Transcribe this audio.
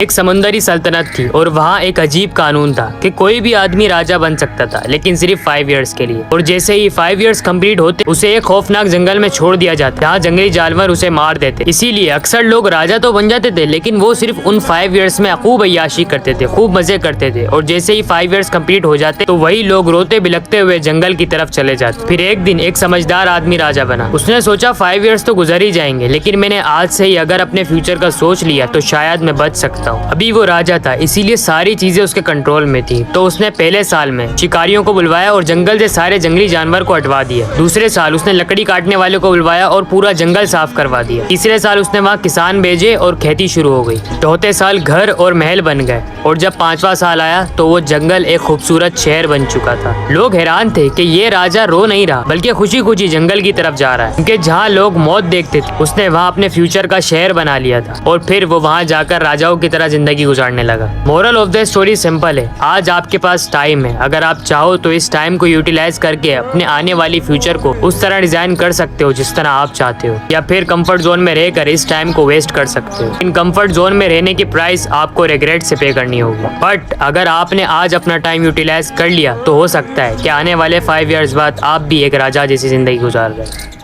एक समुंदरी सल्तनत थी और वहाँ एक अजीब कानून था कि कोई भी आदमी राजा बन सकता था, लेकिन सिर्फ 5 इयर्स के लिए। और जैसे ही 5 इयर्स कंप्लीट होते उसे एक खौफनाक जंगल में छोड़ दिया जाता, जहाँ जंगली जानवर उसे मार देते। इसीलिए अक्सर लोग राजा तो बन जाते थे, लेकिन वो सिर्फ उन 5 इयर्स में खूब अय्याशी करते थे, खूब मजे करते थे। और जैसे ही 5 इयर्स कंप्लीट हो जाते तो वही लोग रोते बिलखते हुए जंगल की तरफ चले जाते। फिर एक दिन एक समझदार आदमी राजा बना। उसने सोचा 5 इयर्स तो गुजर ही जाएंगे, लेकिन मैंने आज से ही अगर अपने फ्यूचर का सोच लिया तो शायद मैं बच सकता हूँ। अभी वो राजा था, इसीलिए सारी चीजें उसके कंट्रोल में थी। तो उसने पहले साल में शिकारियों को बुलवाया और जंगल से सारे जंगली जानवर को हटवा दिया। दूसरे साल उसने लकड़ी काटने वाले को बुलवाया और पूरा जंगल साफ करवा दिया। तीसरे साल उसने वहाँ किसान भेजे और खेती शुरू हो गई। चौथे साल घर और महल बन गए। और जब 5वां साल आया तो वो जंगल एक खूबसूरत शहर बन चुका था। लोग हैरान थे कि ये राजा रो नहीं रहा, बल्कि खुशी खुशी जंगल की तरफ जा रहा है, क्योंकि जहाँ लोग मौत देखते थे उसने वहाँ अपने फ्यूचर का शहर बना लिया था। और फिर वो वहाँ जाकर राजाओं की तरह जिंदगी गुजारने लगा। Moral of the story simple है, आज आपके पास टाइम है। अगर आप चाहो तो इस टाइम को यूटिलाइज करके अपने आने वाली फ्यूचर को उस तरह डिजाइन कर सकते हो जिस तरह आप चाहते हो, या फिर कंफर्ट जोन में रहकर इस टाइम को वेस्ट कर सकते हो। इन कंफर्ट जोन में रहने की प्राइस आपको रिग्रेट से पे करनी होगी। बट अगर आपने आज अपना टाइम यूटिलाइज कर लिया तो हो सकता है कि आने वाले 5 इयर्स बाद आप भी एक राजा जैसी जिंदगी गुजार रहे।